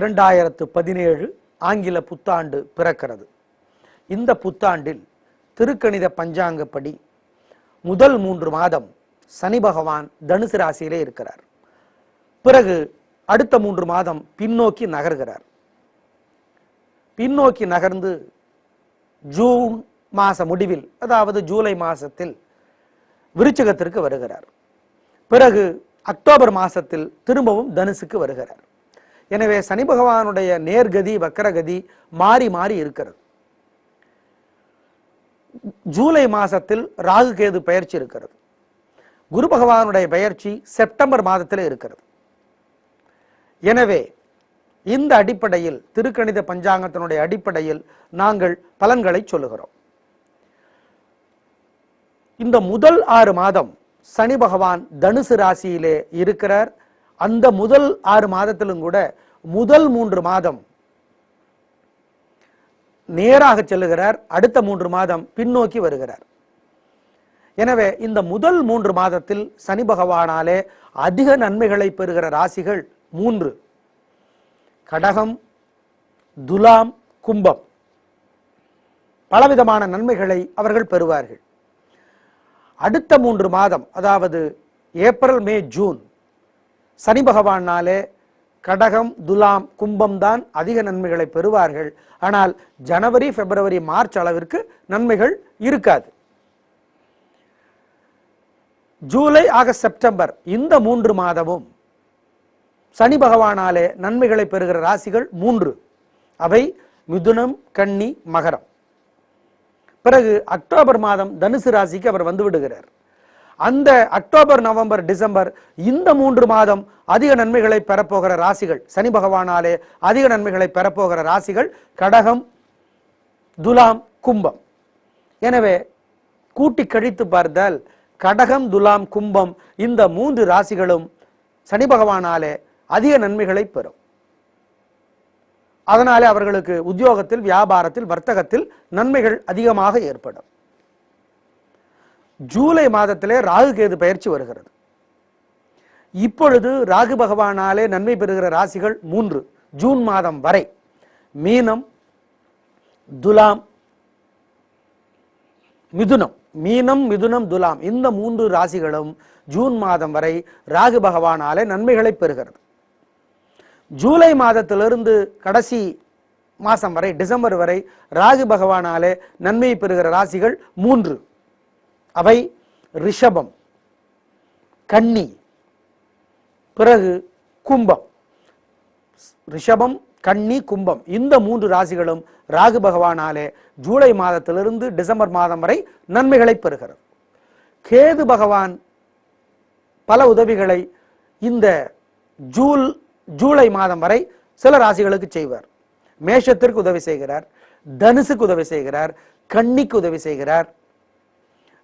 2017 ஆங்கில புத்தாண்டு பிறக்கிறது. இந்த புத்தாண்டில் திருக்கணித பஞ்சாங்கப்படி முதல் 3 மாதம் சனி பகவான் தனுசு ராசியிலே இருக்கிறார். பிறகு அடுத்த 3 மாதம் பின்னோக்கி நகர்கிறார். பின்னோக்கி நகர்ந்து ஜூன் மாச முடிவில், அதாவது ஜூலை மாசத்தில் விருச்சிகத்திற்கு வருகிறார். பிறகு அக்டோபர் மாசத்தில் திரும்பவும் தனுசுக்கு வருகிறார். எனவே சனி பகவானுடைய நேர்கதி வக்கரகதி மாறி மாறி இருக்கிறது. ஜூலை மாசத்தில் ராகு கேது பெயர்ச்சி இருக்கிறது. குரு பகவானுடைய பெயர்ச்சி செப்டம்பர் மாதத்தில் இருக்கிறது. எனவே இந்த அடிப்படையில் திருக்கணித பஞ்சாங்கத்தினுடைய அடிப்படையில் நாங்கள் பலன்களை சொல்லுகிறோம். இந்த முதல் 6 மாதம் சனி பகவான் தனுசு ராசியிலே இருக்கிறார். அந்த முதல் 6 மாதத்திலும் கூட முதல் 3 மாதம் நேராக செல்லுகிறார். அடுத்த 3 மாதம் பின்னோக்கி வருகிறார். எனவே இந்த முதல் 3 மாதத்தில் சனி பகவானாலே அதிக நன்மைகளை பெறுகிற ராசிகள் 3: கடகம், துலாம், கும்பம். பலவிதமான நன்மைகளை அவர்கள் பெறுவார்கள். அடுத்த 3 மாதம், அதாவது ஏப்ரல், மே, ஜூன், சனி பகவானாலே கடகம், துலாம், கும்பம் தான் அதிக நன்மைகளை பெறுவார்கள். ஆனால் ஜனவரி, பிப்ரவரி, மார்ச் அளவிற்கு நன்மைகள் இருக்காது. ஜூலை, ஆகஸ்ட், செப்டம்பர் இந்த 3 மாதமும் சனி பகவானாலே நன்மைகளை பெறுகிற ராசிகள் 3. அவை மிதுனம், கன்னி, மகரம். பிறகு அக்டோபர் மாதம் தனுசு ராசிக்கு அவர் வந்து விடுகிறார். அந்த அக்டோபர், நவம்பர், டிசம்பர் இந்த 3 மாதம் அதிக நன்மைகளை பெறப்போகிற ராசிகள், சனி பகவானாலே அதிக நன்மைகளை பெறப்போகிற ராசிகள் கடகம், துலாம், கும்பம். எனவே கூட்டி கழித்து பார்த்தால் கடகம், துலாம், கும்பம் இந்த 3 ராசிகளும் சனி பகவானாலே அதிக நன்மைகளை பெறும். அதனாலே அவர்களுக்கு உத்தியோகத்தில், வியாபாரத்தில், வர்த்தகத்தில் நன்மைகள் அதிகமாக ஏற்படும். ஜூலை மாதத்திலே ராகு கேது பெயர்ச்சி வருகிறது. இப்பொழுது ராகு பகவானாலே நன்மை பெறுகிற ராசிகள் 3 ஜூன் மாதம் வரை: மீனம், துலாம், மிதுனம். மீனம், மிதுனம், துலாம் இந்த 3 ராசிகளும் ஜூன் மாதம் வரை ராகு பகவானாலே நன்மைகளை பெறுகிறது. ஜூலை மாதத்திலிருந்து கடைசி மாசம் வரை, டிசம்பர் வரை ராகு பகவானாலே நன்மை பெறுகிற ராசிகள் 3. அவை ரிஷபம், கன்னி, பிறகு கும்பம். ரிஷபம், கன்னி, கும்பம் இந்த 3 ராசிகளும் ராகு பகவானாலே ஜூலை மாதத்திலிருந்து டிசம்பர் மாதம் வரை நன்மைகளை பெறுகிறது. கேது பகவான் பல உதவிகளை இந்த ஜூலை மாதம் வரை சில ராசிகளுக்கு செய்வார். மேஷத்திற்கு உதவி செய்கிறார், தனுசுக்கு உதவி செய்கிறார், கன்னிக்கு உதவி செய்கிறார்,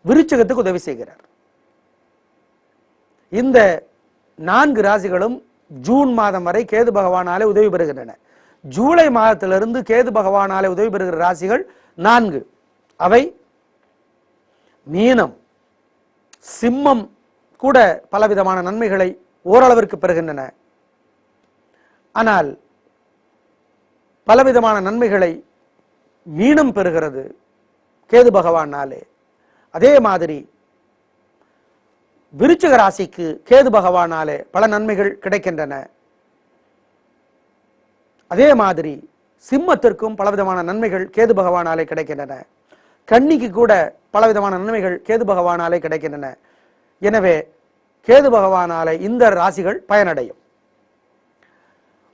விருச்சிகத்துக்கு உதவி செய்கிறார். இந்த 4 ராசிகளும் ஜூன் மாதம் வரை கேது பகவானாலே உதவி பெறுகின்றன. ஜூலை மாதத்திலிருந்து கேது பகவானாலே உதவி பெறுகிற ராசிகள் 4. அவை மீனம், சிம்மம் கூட பலவிதமான நன்மைகளை ஓரளவிற்கு பெறுகின்றன. ஆனால் பலவிதமான நன்மைகளை மீனம் பெறுகிறது கேது பகவானாலே. அதே மாதிரி விருச்சிக ராசிக்கு கேது பகவானாலே பல நன்மைகள் கிடைக்கின்றன. அதே மாதிரி சிம்மத்திற்கும் பலவிதமான நன்மைகள் கேது பகவானாலே கிடைக்கின்றன. கன்னிக்கு கூட பலவிதமான நன்மைகள் கேது பகவானாலே கிடைக்கின்றன. எனவே கேது பகவானாலே இந்த ராசிகள் பயனடையும்.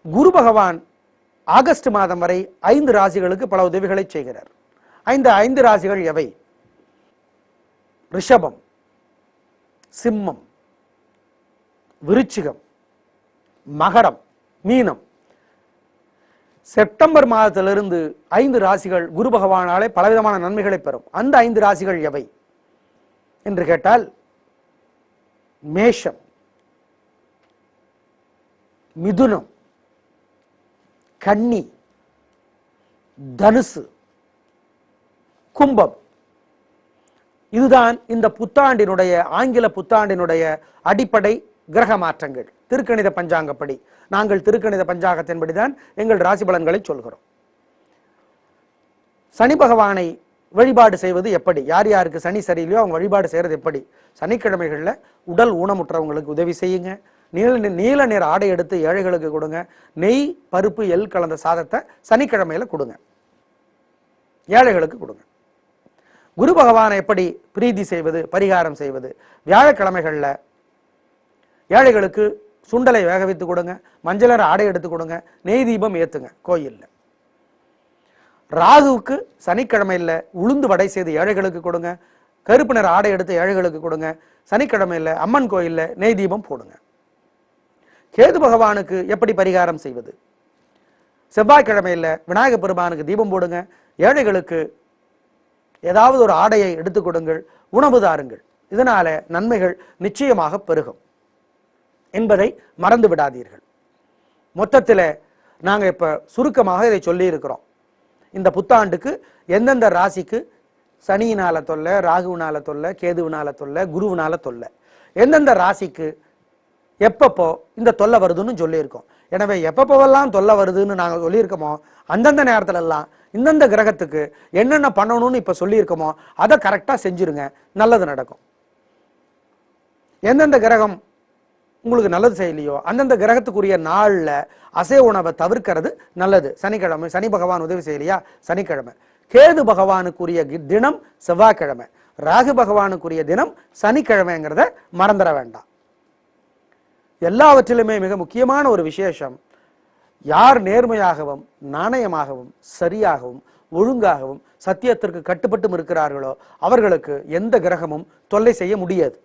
குரு பகவான் ஆகஸ்ட் மாதம் வரை 5 ராசிகளுக்கு பல உதவிகளை செய்கிறார். 5 ராசிகள் எவை? ரிஷபம், சிம்மம், விருச்சிகம், மகரம், மீனம். செப்டம்பர் மாதத்திலிருந்து 5 ராசிகள் குரு பகவானாலே பலவிதமான நன்மைகளை பெறும். அந்த 5 ராசிகள் எவை என்று கேட்டால் மேஷம், மிதுனம், கன்னி, தனுசு, கும்பம். இதுதான் இந்த புத்தாண்டினுடைய, ஆங்கில புத்தாண்டினுடைய அடிப்படை கிரக மாற்றங்கள். திருக்கணித பஞ்சாங்கப்படி. நாங்கள் திருக்கணித பஞ்சாங்கத்தின்படிதான் எங்கள் ராசி பலன்களை சொல்கிறோம். சனி பகவானை வழிபாடு செய்வது எப்படி, யார் யாருக்கு சனி சரியில்லையோ அவங்க வழிபாடு செய்யறது எப்படி? சனிக்கிழமைகளில் உடல் ஊனமுற்றவங்களுக்கு உதவி செய்யுங்க. நீல நிற ஆடை எடுத்து ஏழைகளுக்கு கொடுங்க. நெய் பருப்பு எள் கலந்த சாதத்தை சனிக்கிழமையில கொடுங்க, ஏழைகளுக்கு கொடுங்க. குரு பகவானை எப்படி பிரீதி செய்வது, பரிகாரம் செய்வது? வியாழக்கிழமைகள்ல ஏழைகளுக்கு சுண்டலை வேக வைத்து கொடுங்க, மஞ்சளர ஆடை எடுத்து கொடுங்க, நெய் தீபம் ஏத்துங்க கோயில்ல. ராகுவுக்கு சனிக்கிழமையில உளுந்து வடை செய்து ஏழைகளுக்கு கொடுங்க, கருப்பு நிற ஆடை எடுத்து ஏழைகளுக்கு கொடுங்க. சனிக்கிழமையில அம்மன் கோயில்ல நெய் தீபம் போடுங்க. கேது பகவானுக்கு எப்படி பரிகாரம் செய்வது? செவ்வாய்க்கிழமையில விநாயகர் பெருமானுக்கு தீபம் போடுங்க, ஏழைகளுக்கு ஏதாவது ஒரு ஆடையை எடுத்துக் கொடுங்கள், உணவு தாருங்கள். இதனால நன்மைகள் நிச்சயமாக பெருகும் என்பதை மறந்து விடாதீர்கள். மொத்தத்தில் நாங்கள் இப்ப சுருக்கமாக இதை சொல்லி இருக்கிறோம். இந்த புத்தாண்டுக்கு எந்தெந்த ராசிக்கு சனியினால தொல்லை, ராகுவினால தொல்லை, கேதுவினால தொல்லை, குருவினால தொல்லை, எந்தெந்த ராசிக்கு எப்பப்போ இந்த தொல்லை வருதுன்னு சொல்லியிருக்கோம். எனவே எப்பப்போவெல்லாம் தொல்லை வருதுன்னு நாங்கள் சொல்லியிருக்கோமோ அந்தந்த நேரத்துல எல்லாம் இந்தந்த கிரகத்துக்கு என்னென்ன பண்ணணும்னு இப்ப சொல்லியிருக்கோமோ அதை கரெக்டா செஞ்சிருங்க, நல்லது நடக்கும். எந்தெந்த கிரகம் உங்களுக்கு நல்லது செய்யலையோ அந்தந்த கிரகத்துக்குரிய நாள்ல அசைவ உணவை தவிர்க்கிறது நல்லது. சனிக்கிழமை சனி பகவான் உதவி செய்யலையா, சனிக்கிழமை. கேது பகவானுக்குரிய தினம் செவ்வாய்க்கிழமை, ராகு பகவானுக்குரிய தினம் சனிக்கிழமைங்கிறத மறந்துட வேண்டாம். எல்லாவற்றிலுமே மிக முக்கியமான ஒரு விசேஷம், யார் நேர்மையாகவும் நாணயமாகவும் சரியாகவும் ஒழுங்காகவும் சத்தியத்திற்கு கட்டுப்பட்டும் இருக்கிறார்களோ அவர்களுக்கு எந்த கிரகமும் தொல்லை செய்ய முடியாது.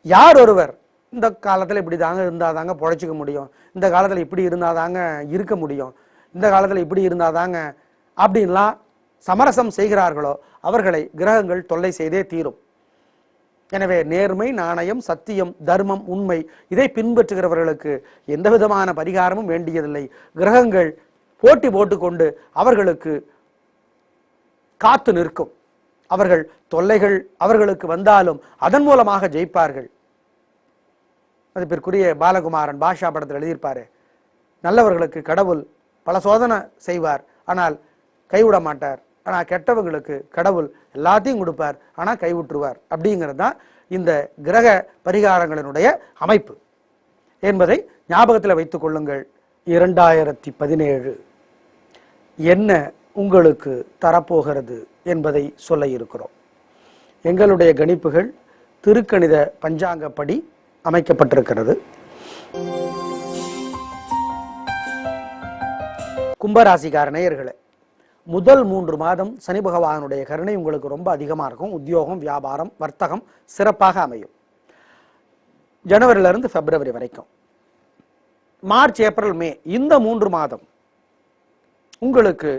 யார் ஒருவர் இந்த காலத்துல இப்படி தாங்க இருந்தாதாங்க பொழைச்சிக்க முடியும், இந்த காலத்துல இப்படி இருந்தாதாங்க இருக்க முடியும், இந்த காலத்துல இப்படி இருந்தாதாங்க அப்படின்லாம் சமரசம் செய்கிறார்களோ அவர்களை கிரகங்கள் தொல்லை செய்தே தீரும். எனவே நேர்மை, நாணயம், சத்தியம், தர்மம், உண்மை இதை பின்பற்றுகிறவர்களுக்கு எந்த விதமான பரிகாரமும் வேண்டியதில்லை. கிரகங்கள் போட்டி போட்டுக்கொண்டு அவர்களுக்கு காத்து நிற்கும். அவர்கள் தொல்லைகள் அவர்களுக்கு வந்தாலும் அதன் மூலமாக ஜெயிப்பார்கள். மதிப்பிற்குரிய பாலகுமாரன் பாஷா படத்தில் எழுதியிருப்பாரு, நல்லவர்களுக்கு கடவுள் பல சோதனை செய்வார் ஆனால் கைவிட மாட்டார், ஆனா கெட்டவங்களுக்கு கடவுள் எல்லாத்தையும் கொடுப்பார் ஆனா கைவிட்டுருவார். அப்படிங்கிறது தான் இந்த கிரக பரிகாரங்களினுடைய அமைப்பு என்பதை ஞாபகத்தில் வைத்துக் கொள்ளுங்கள். 2017 என்ன உங்களுக்கு தரப்போகிறது என்பதை சொல்ல இருக்கிறோம். எங்களுடைய கணிப்புகள் திருக்கணித பஞ்சாங்கப்படி அமைக்கப்பட்டிருக்கிறது. கும்பராசிக்கார நேயர்களே, முதல் 3 மாதம் சனி பகவானுடைய கருணை உங்களுக்கு ரொம்ப அதிகமா இருக்கும். உத்தியோகம், வியாபாரம், வர்த்தகம் சிறப்பாக அமையும். ஜனவரியில இருந்து பிப்ரவரி வரைக்கும், மார்ச், ஏப்ரல், மே இந்த 3 மாதம் உங்களுக்கு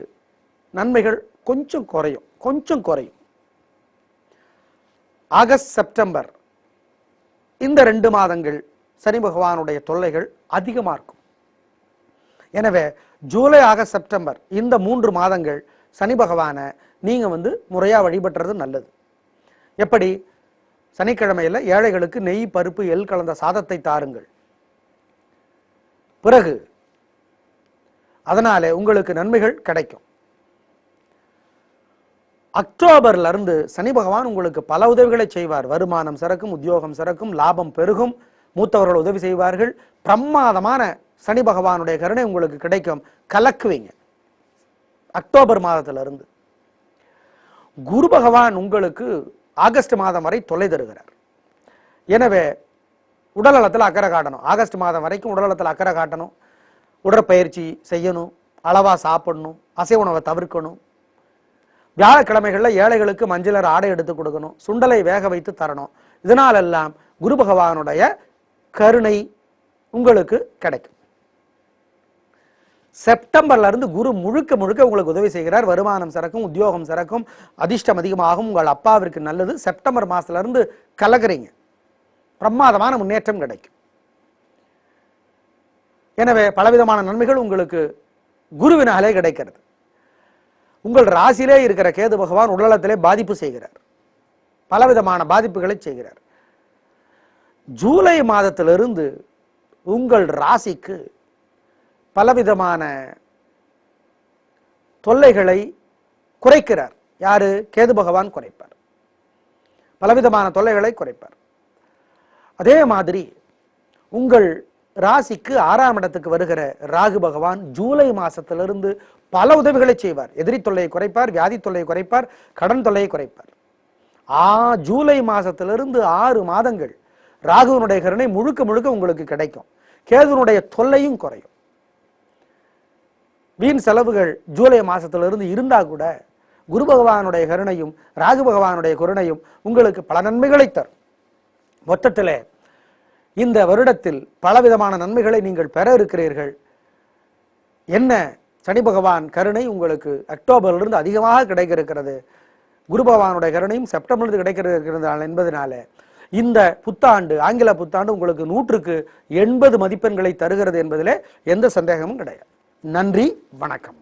நன்மைகள் கொஞ்சம் குறையும். ஆகஸ்ட், செப்டம்பர் இந்த 2 மாதங்கள் சனி பகவானுடைய தொல்லைகள் அதிகமா இருக்கும். எனவே ஜூலை, ஆகஸ்ட், செப்டம்பர் இந்த 3 மாதங்கள் சனி பகவானை நீங்க முறையா வழிபட்டுறது நல்லது. எப்படி? சனிக்கிழமையில ஏழைகளுக்கு நெய் பருப்பு எள் கலந்த சாதத்தை தாருங்கள். பிறகு அதனாலே உங்களுக்கு நன்மைகள் கிடைக்கும். அக்டோபர்ல இருந்து சனி பகவான் உங்களுக்கு பல உதவிகளை செய்வார். வருமானம் சிறக்கும், உத்தியோகம் சிறக்கும், லாபம் பெருகும், மூத்தவர்கள் உதவி செய்வார்கள். பிரமாதமான சனி பகவானுடைய கருணை உங்களுக்கு கிடைக்கும். கலக்குவீங்க. அக்டோபர் மாதத்திலிருந்து குரு பகவான் உங்களுக்கு ஆகஸ்ட் மாதம் வரை தொலை தருகிறார். எனவே உடல்நலத்தில் அக்கறை காட்டணும். ஆகஸ்ட் மாதம் வரைக்கும் உடல்நலத்தில் அக்கறை காட்டணும். உடற்பயிற்சி செய்யணும், அளவா சாப்பிடணும், அசைவ உணவை தவிர்க்கணும். வியாழக்கிழமைகள்ல ஏழைகளுக்கு மஞ்சளர் ஆடை எடுத்து கொடுக்கணும், சுண்டலை வேக வைத்து தரணும். இதனாலெல்லாம் குரு பகவானுடைய கருணை உங்களுக்கு கிடைக்கும். செப்டம்பர்ல இருந்து குரு முழுக்க உங்களுக்கு உதவி செய்கிறார். வருமானம் சிறக்கும், உத்தியோகம் சிறக்கும், அதிர்ஷ்டம் அதிகமாகும், உங்கள் அப்பாவிற்கு நல்லது. செப்டம்பர் மாசத்துல இருந்து கலக்குறீங்க, பிரமாதமான முன்னேற்றம் கிடைக்கும். எனவே பலவிதமான நன்மைகள் உங்களுக்கு குருவினாலே கிடைக்கிறது. உங்கள் ராசியிலே இருக்கிற கேது பகவான் உடலத்திலே பாதிப்பு செய்கிறார், பலவிதமான பாதிப்புகளை செய்கிறார். ஜூலை மாதத்திலிருந்து உங்கள் ராசிக்கு பலவிதமான தொல்லைகளை குறைக்கிறார். யாரு? கேது பகவான் குறைப்பார். பலவிதமான தொல்லைகளை குறைப்பார். அதே மாதிரி உங்கள் ராசிக்கு 6ஆம் இடத்துக்கு வருகிற ராகு பகவான் ஜூலை மாசத்திலிருந்து பல உதவிகளை செய்வார். எதிரி தொல்லையை குறைப்பார், வியாதி தொல்லையை குறைப்பார், கடன் தொல்லையை குறைப்பார். ஜூலை மாசத்திலிருந்து 6 மாதங்கள் ராகுவனுடைய கருணை முழுக்க முழுக்க உங்களுக்கு கிடைக்கும். கேதுனுடைய தொல்லையும் குறையும். வீண் செலவுகள் ஜூலை மாசத்திலிருந்து இருந்தா கூட குரு பகவானுடைய கருணையும் ராகு பகவானுடைய கருணையும் உங்களுக்கு பல நன்மைகளை தரும். மொத்தத்தில் இந்த வருடத்தில் பலவிதமான நன்மைகளை நீங்கள் பெற இருக்கிறீர்கள். என்ன சனி பகவான் கருணை உங்களுக்கு அக்டோபரிலிருந்து அதிகமாக கிடைக்க இருக்கிறது. குரு பகவானுடைய கருணையும் செப்டம்பரிலிருந்து கிடைக்க இருக்கிறது என்பதனால இந்த புத்தாண்டு, ஆங்கில புத்தாண்டு உங்களுக்கு 100க்கு 80 மதிப்பெண்களை தருகிறது என்பதிலே எந்த சந்தேகமும் கிடையாது. நன்றி, வணக்கம்.